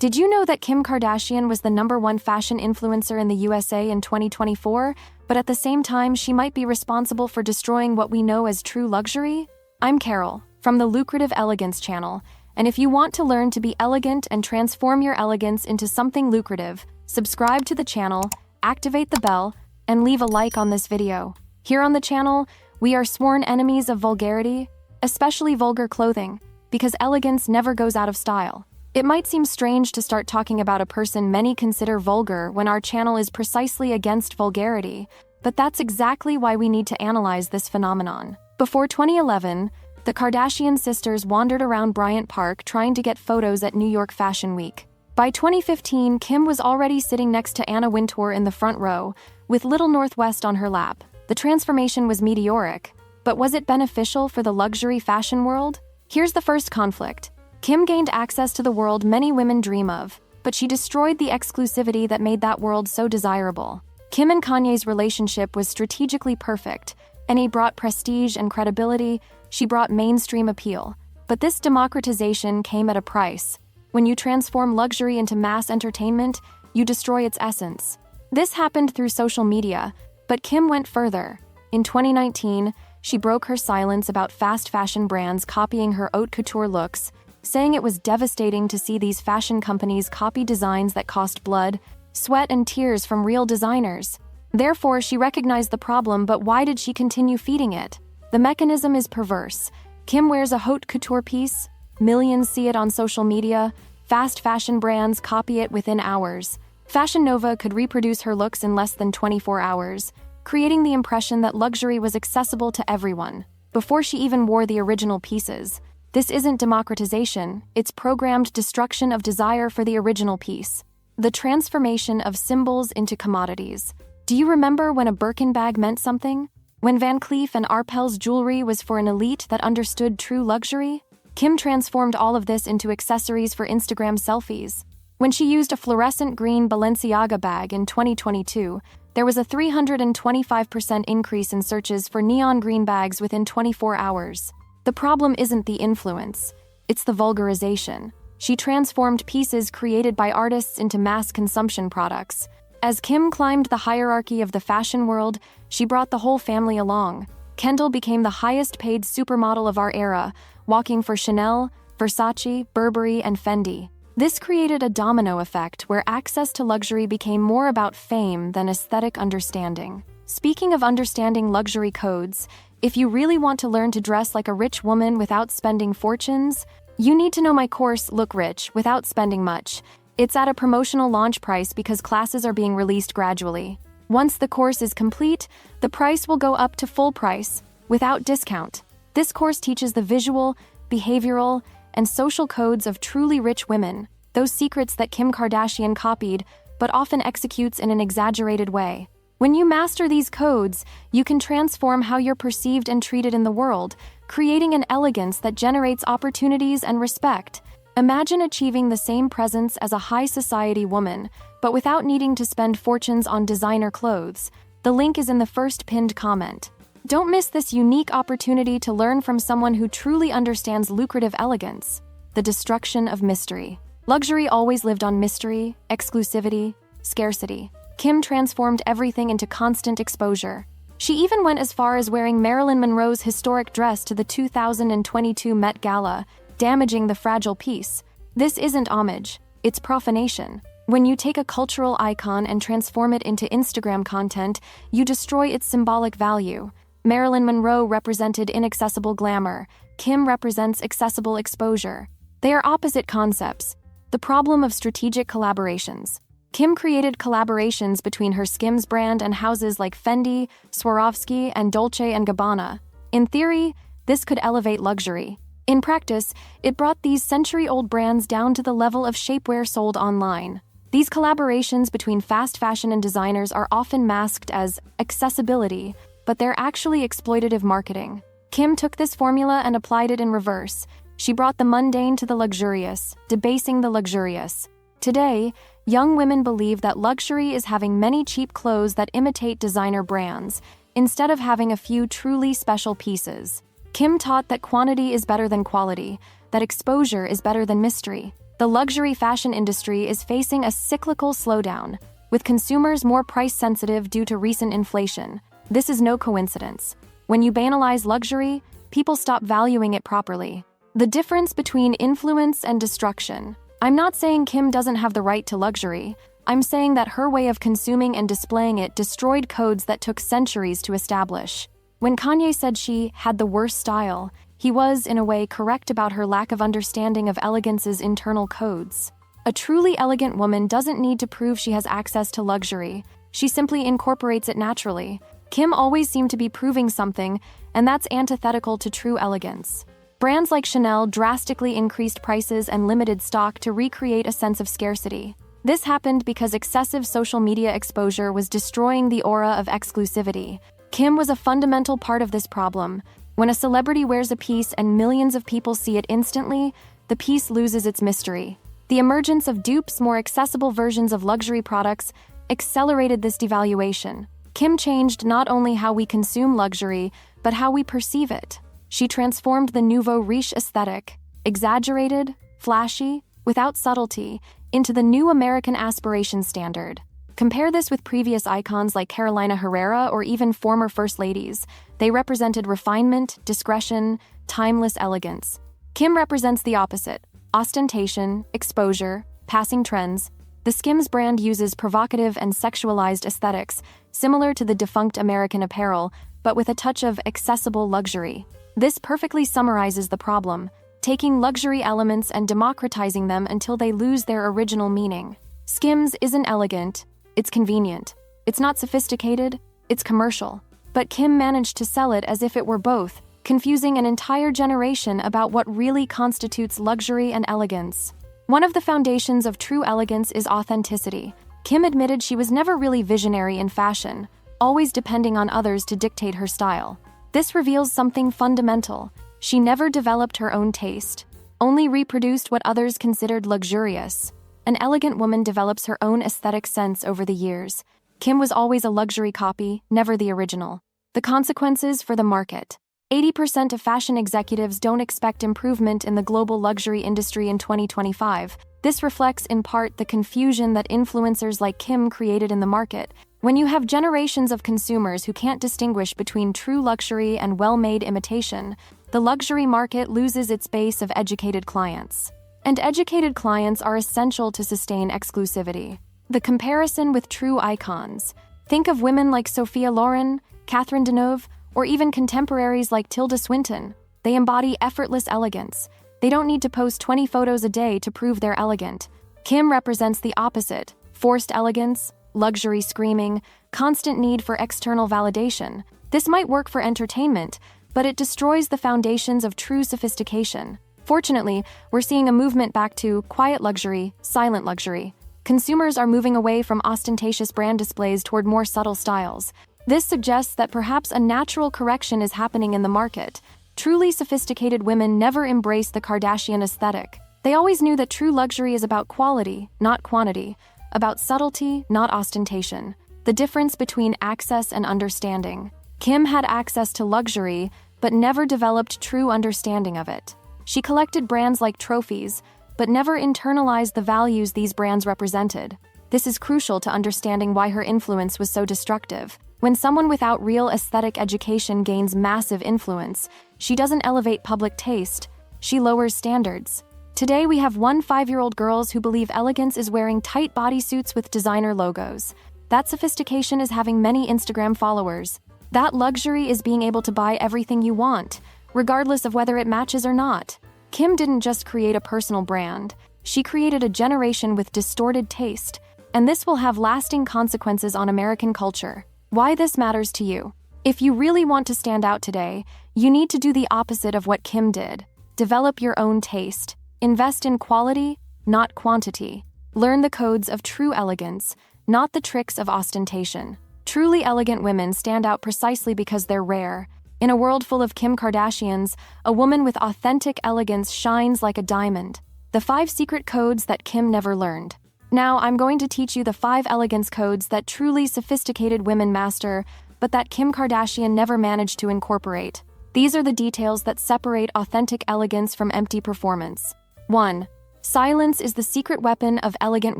Did you know that Kim Kardashian was the #1 fashion influencer in the USA in 2024, but at the same time she might be responsible for destroying what we know as true luxury? I'm Carol, from the Lucrative Elegance channel, and if you want to learn to be elegant and transform your elegance into something lucrative, subscribe to the channel, activate the bell, and leave a like on this video. Here on the channel, we are sworn enemies of vulgarity, especially vulgar clothing, because elegance never goes out of style. It might seem strange to start talking about a person many consider vulgar when our channel is precisely against vulgarity, but that's exactly why we need to analyze this phenomenon. Before 2011, the Kardashian sisters wandered around Bryant Park trying to get photos at New York Fashion Week. By 2015, Kim was already sitting next to Anna Wintour in the front row, with Little Northwest on her lap. The transformation was meteoric, but was it beneficial for the luxury fashion world? Here's the first conflict. Kim gained access to the world many women dream of, but she destroyed the exclusivity that made that world so desirable. Kim and Kanye's relationship was strategically perfect, and he brought prestige and credibility, she brought mainstream appeal. But this democratization came at a price. When you transform luxury into mass entertainment, you destroy its essence. This happened through social media, but Kim went further. In 2019, she broke her silence about fast fashion brands copying her haute couture looks, saying it was devastating to see these fashion companies copy designs that cost blood, sweat, and tears from real designers. Therefore, she recognized the problem, but why did she continue feeding it? The mechanism is perverse. Kim wears a haute couture piece, millions see it on social media, fast fashion brands copy it within hours. Fashion Nova could reproduce her looks in less than 24 hours, creating the impression that luxury was accessible to everyone, before she even wore the original pieces. This isn't democratization, it's programmed destruction of desire for the original piece. The transformation of symbols into commodities. Do you remember when a Birkin bag meant something? When Van Cleef and Arpels jewelry was for an elite that understood true luxury? Kim transformed all of this into accessories for Instagram selfies. When she used a fluorescent green Balenciaga bag in 2022, there was a 325% increase in searches for neon green bags within 24 hours. The problem isn't the influence, it's the vulgarization. She transformed pieces created by artists into mass consumption products. As Kim climbed the hierarchy of the fashion world, she brought the whole family along. Kendall became the highest-paid supermodel of our era, walking for Chanel, Versace, Burberry, and Fendi. This created a domino effect where access to luxury became more about fame than aesthetic understanding. Speaking of understanding luxury codes, if you really want to learn to dress like a rich woman without spending fortunes, you need to know my course, Look Rich Without Spending Much. It's at a promotional launch price because classes are being released gradually. Once the course is complete, the price will go up to full price, without discount. This course teaches the visual, behavioral, and social codes of truly rich women, those secrets that Kim Kardashian copied, but often executes in an exaggerated way. When you master these codes, you can transform how you're perceived and treated in the world, creating an elegance that generates opportunities and respect. Imagine achieving the same presence as a high society woman, but without needing to spend fortunes on designer clothes. The link is in the first pinned comment. Don't miss this unique opportunity to learn from someone who truly understands lucrative elegance. The destruction of mystery. Luxury always lived on mystery, exclusivity, scarcity. Kim transformed everything into constant exposure. She even went as far as wearing Marilyn Monroe's historic dress to the 2022 Met Gala, damaging the fragile piece. This isn't homage, it's profanation. When you take a cultural icon and transform it into Instagram content, you destroy its symbolic value. Marilyn Monroe represented inaccessible glamour. Kim represents accessible exposure. They are opposite concepts. The problem of strategic collaborations. Kim created collaborations between her Skims brand and houses like Fendi, Swarovski, and Dolce & Gabbana. In theory, this could elevate luxury. In practice, it brought these century-old brands down to the level of shapewear sold online. These collaborations between fast fashion and designers are often masked as accessibility, but they're actually exploitative marketing. Kim took this formula and applied it in reverse. She brought the mundane to the luxurious, debasing the luxurious. Today, young women believe that luxury is having many cheap clothes that imitate designer brands, instead of having a few truly special pieces. Kim taught that quantity is better than quality, that exposure is better than mystery. The luxury fashion industry is facing a cyclical slowdown, with consumers more price-sensitive due to recent inflation. This is no coincidence. When you banalize luxury, people stop valuing it properly. The difference between influence and destruction. I'm not saying Kim doesn't have the right to luxury. I'm saying that her way of consuming and displaying it destroyed codes that took centuries to establish. When Kanye said she had the worst style, he was, in a way, correct about her lack of understanding of elegance's internal codes. A truly elegant woman doesn't need to prove she has access to luxury. She simply incorporates it naturally. Kim always seemed to be proving something, and that's antithetical to true elegance. Brands like Chanel drastically increased prices and limited stock to recreate a sense of scarcity. This happened because excessive social media exposure was destroying the aura of exclusivity. Kim was a fundamental part of this problem. When a celebrity wears a piece and millions of people see it instantly, the piece loses its mystery. The emergence of dupes, more accessible versions of luxury products, accelerated this devaluation. Kim changed not only how we consume luxury, but how we perceive it. She transformed the nouveau riche aesthetic, exaggerated, flashy, without subtlety, into the new American aspiration standard. Compare this with previous icons like Carolina Herrera or even former first ladies. They represented refinement, discretion, timeless elegance. Kim represents the opposite: ostentation, exposure, passing trends. The Skims brand uses provocative and sexualized aesthetics, similar to the defunct American Apparel, but with a touch of accessible luxury. This perfectly summarizes the problem: taking luxury elements and democratizing them until they lose their original meaning. Skims isn't elegant, it's convenient. It's not sophisticated, it's commercial. But Kim managed to sell it as if it were both, confusing an entire generation about what really constitutes luxury and elegance. One of the foundations of true elegance is authenticity. Kim admitted she was never really visionary in fashion, always depending on others to dictate her style. This reveals something fundamental. She never developed her own taste, only reproduced what others considered luxurious. An elegant woman develops her own aesthetic sense over the years. Kim was always a luxury copy, never the original. The consequences for the market. 80% of fashion executives don't expect improvement in the global luxury industry in 2025. This reflects in part the confusion that influencers like Kim created in the market. When you have generations of consumers who can't distinguish between true luxury and well-made imitation, the luxury market loses its base of educated clients. And educated clients are essential to sustain exclusivity. The comparison with true icons. Think of women like Sophia Loren, Catherine Deneuve, or even contemporaries like Tilda Swinton. They embody effortless elegance. They don't need to post 20 photos a day to prove they're elegant. Kim represents the opposite: forced elegance, luxury screaming, constant need for external validation. This might work for entertainment, but it destroys the foundations of true sophistication. Fortunately, we're seeing a movement back to quiet luxury, silent luxury. Consumers are moving away from ostentatious brand displays toward more subtle styles. This suggests that perhaps a natural correction is happening in the market. Truly sophisticated women never embraced the Kardashian aesthetic. They always knew that true luxury is about quality, not quantity, about subtlety, not ostentation. The difference between access and understanding. Kim had access to luxury, but never developed true understanding of it. She collected brands like trophies, but never internalized the values these brands represented. This is crucial to understanding why her influence was so destructive. When someone without real aesthetic education gains massive influence, she doesn't elevate public taste, she lowers standards. Today we have 5-year-old girls who believe elegance is wearing tight bodysuits with designer logos. That sophistication is having many Instagram followers. That luxury is being able to buy everything you want, regardless of whether it matches or not. Kim didn't just create a personal brand, she created a generation with distorted taste, and this will have lasting consequences on American culture. Why this matters to you. If you really want to stand out today, you need to do the opposite of what Kim did. Develop your own taste. Invest in quality, not quantity. Learn the codes of true elegance, not the tricks of ostentation. Truly elegant women stand out precisely because they're rare. In a world full of Kim Kardashians, a woman with authentic elegance shines like a diamond. The 5 secret codes that Kim never learned. Now, I'm going to teach you the 5 elegance codes that truly sophisticated women master, but that Kim Kardashian never managed to incorporate. These are the details that separate authentic elegance from empty performance. 1. Silence is the secret weapon of elegant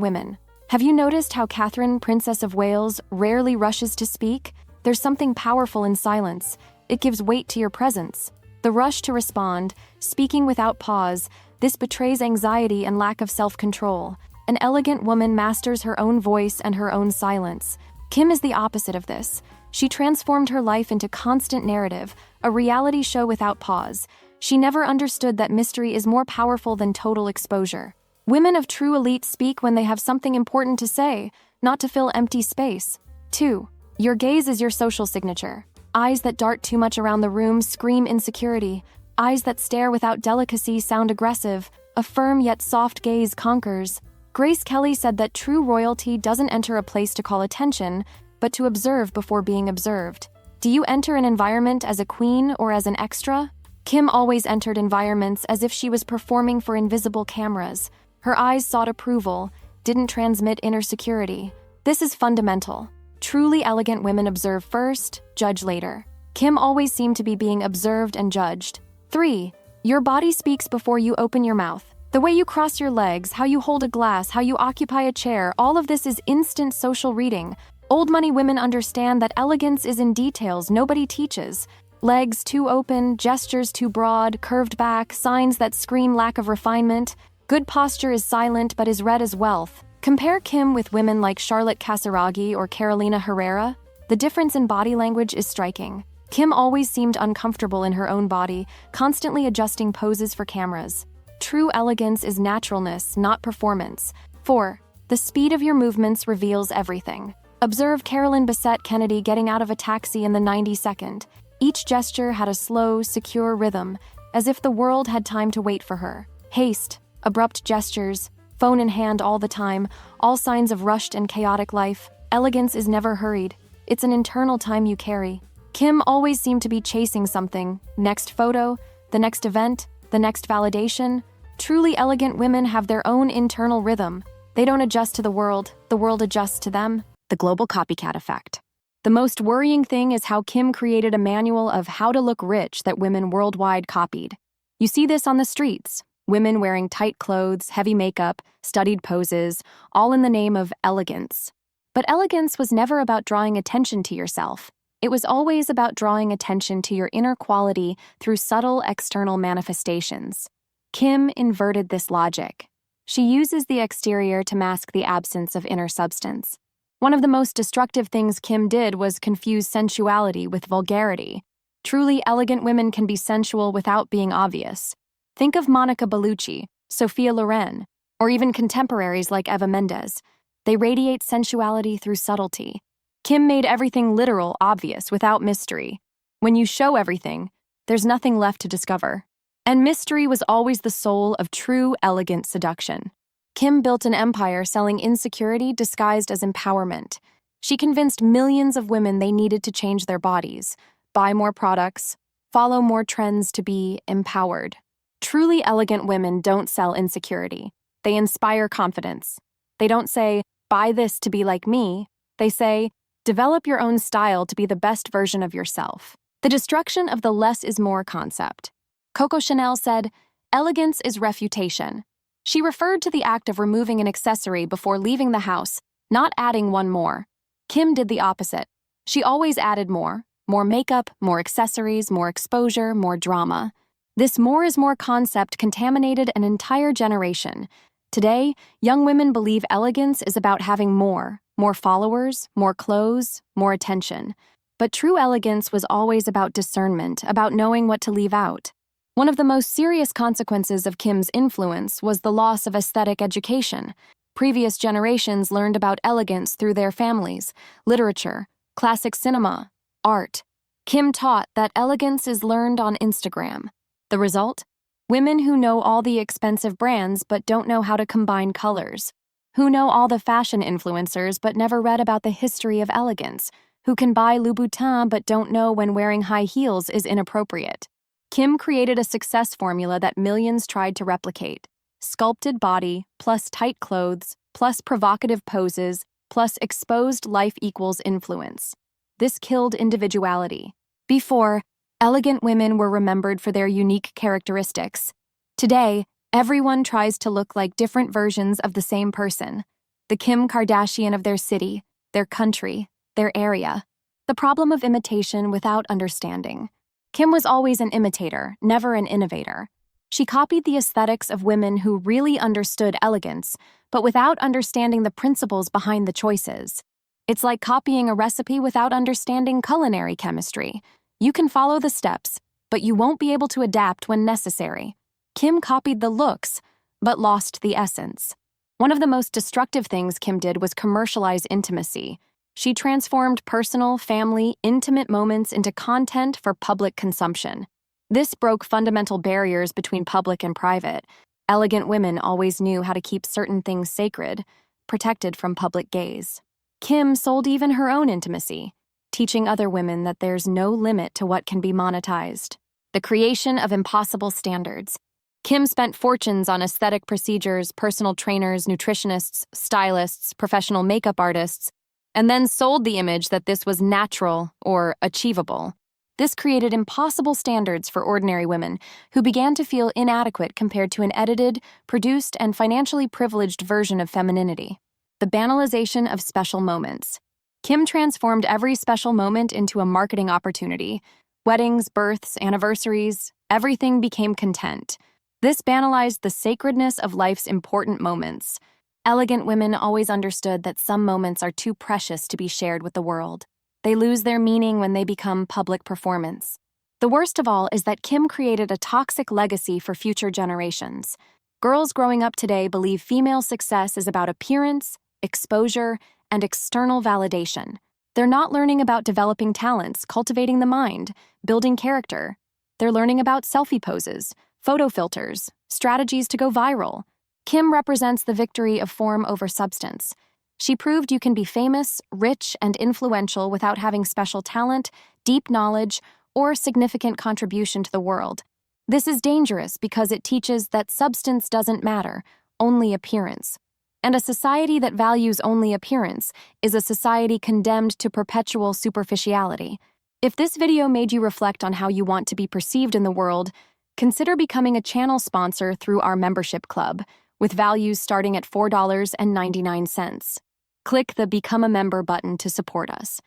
women. Have you noticed how Catherine, Princess of Wales, rarely rushes to speak? There's something powerful in silence. It gives weight to your presence. The rush to respond, speaking without pause, this betrays anxiety and lack of self-control. An elegant woman masters her own voice and her own silence. Kim is the opposite of this. She transformed her life into constant narrative, a reality show without pause. She never understood that mystery is more powerful than total exposure. Women of true elite speak when they have something important to say, not to fill empty space. 2. Your gaze is your social signature. Eyes that dart too much around the room scream insecurity. Eyes that stare without delicacy sound aggressive. A firm yet soft gaze conquers. Grace Kelly said that true royalty doesn't enter a place to call attention, but to observe before being observed. Do you enter an environment as a queen or as an extra? Kim always entered environments as if she was performing for invisible cameras. Her eyes sought approval, didn't transmit inner security. This is fundamental. Truly elegant women observe first, judge later. Kim always seemed to be being observed and judged. 3. Your body speaks before you open your mouth. The way you cross your legs, how you hold a glass, how you occupy a chair, all of this is instant social reading. Old money women understand that elegance is in details nobody teaches. Legs too open, gestures too broad, curved back, signs that scream lack of refinement. Good posture is silent but is read as wealth. Compare Kim with women like Charlotte Casiraghi or Carolina Herrera. The difference in body language is striking. Kim always seemed uncomfortable in her own body, constantly adjusting poses for cameras. True elegance is naturalness, not performance. 4. The speed of your movements reveals everything. Observe Carolyn Bessette Kennedy getting out of a taxi in the 90-second. Each gesture had a slow, secure rhythm, as if the world had time to wait for her. Haste, abrupt gestures, phone in hand all the time, all signs of rushed and chaotic life. Elegance is never hurried. It's an internal time you carry. Kim always seemed to be chasing something. Next photo, the next event, the next validation. Truly elegant women have their own internal rhythm. They don't adjust to the world adjusts to them. The global copycat effect. The most worrying thing is how Kim created a manual of how to look rich that women worldwide copied. You see this on the streets. Women wearing tight clothes, heavy makeup, studied poses, all in the name of elegance. But elegance was never about drawing attention to yourself. It was always about drawing attention to your inner quality through subtle external manifestations. Kim inverted this logic. She uses the exterior to mask the absence of inner substance. One of the most destructive things Kim did was confuse sensuality with vulgarity. Truly elegant women can be sensual without being obvious. Think of Monica Bellucci, Sophia Loren, or even contemporaries like Eva Mendes. They radiate sensuality through subtlety. Kim made everything literal obvious without mystery. When you show everything, there's nothing left to discover. And mystery was always the soul of true elegant seduction. Kim built an empire selling insecurity disguised as empowerment. She convinced millions of women they needed to change their bodies, buy more products, follow more trends to be empowered. Truly elegant women don't sell insecurity. They inspire confidence. They don't say, buy this to be like me. They say, develop your own style to be the best version of yourself. The destruction of the less is more concept. Coco Chanel said, elegance is refutation. She referred to the act of removing an accessory before leaving the house, not adding one more. Kim did the opposite. She always added more makeup, more accessories, more exposure, more drama. This more is more concept contaminated an entire generation. Today, young women believe elegance is about having more followers, more clothes, more attention. But true elegance was always about discernment, about knowing what to leave out. One of the most serious consequences of Kim's influence was the loss of aesthetic education. Previous generations learned about elegance through their families, literature, classic cinema, art. Kim taught that elegance is learned on Instagram. The result? Women who know all the expensive brands but don't know how to combine colors. Who know all the fashion influencers but never read about the history of elegance. Who can buy Louboutin but don't know when wearing high heels is inappropriate. Kim created a success formula that millions tried to replicate. Sculpted body, plus tight clothes, plus provocative poses, plus exposed life equals influence. This killed individuality. Before, elegant women were remembered for their unique characteristics. Today, Everyone tries to look like different versions of the same person. The Kim Kardashian of their city, their country, their area. The problem of imitation without understanding. Kim was always an imitator, never an innovator. She copied the aesthetics of women who really understood elegance, but without understanding the principles behind the choices. It's like copying a recipe without understanding culinary chemistry. You can follow the steps, but you won't be able to adapt when necessary. Kim copied the looks, but lost the essence. One of the most destructive things Kim did was commercialize intimacy. She transformed personal, family, intimate moments into content for public consumption. This broke fundamental barriers between public and private. Elegant women always knew how to keep certain things sacred, protected from public gaze. Kim sold even her own intimacy, teaching other women that there's no limit to what can be monetized. The creation of impossible standards. Kim spent fortunes on aesthetic procedures, personal trainers, nutritionists, stylists, professional makeup artists, and then sold the image that this was natural or achievable. This created impossible standards for ordinary women who began to feel inadequate compared to an edited, produced, and financially privileged version of femininity. The banalization of special moments. Kim transformed every special moment into a marketing opportunity. Weddings, births, anniversaries, everything became content. This banalized the sacredness of life's important moments. Elegant women always understood that some moments are too precious to be shared with the world. They lose their meaning when they become public performance. The worst of all is that Kim created a toxic legacy for future generations. Girls growing up today believe female success is about appearance, exposure, and external validation. They're not learning about developing talents, cultivating the mind, building character. They're learning about selfie poses, photo filters, strategies to go viral. Kim represents the victory of form over substance. She proved you can be famous, rich, and influential without having special talent, deep knowledge, or significant contribution to the world. This is dangerous because it teaches that substance doesn't matter, only appearance. And a society that values only appearance is a society condemned to perpetual superficiality. If this video made you reflect on how you want to be perceived in the world, consider becoming a channel sponsor through our membership club, with values starting at $4.99. Click the Become a Member button to support us.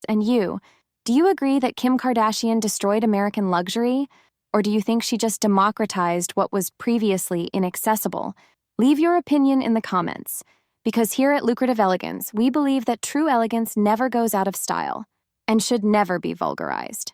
And you, do you agree that Kim Kardashian destroyed American luxury? Or do you think she just democratized what was previously inaccessible? Leave your opinion in the comments, because here at Lucrative Elegance, we believe that true elegance never goes out of style and should never be vulgarized.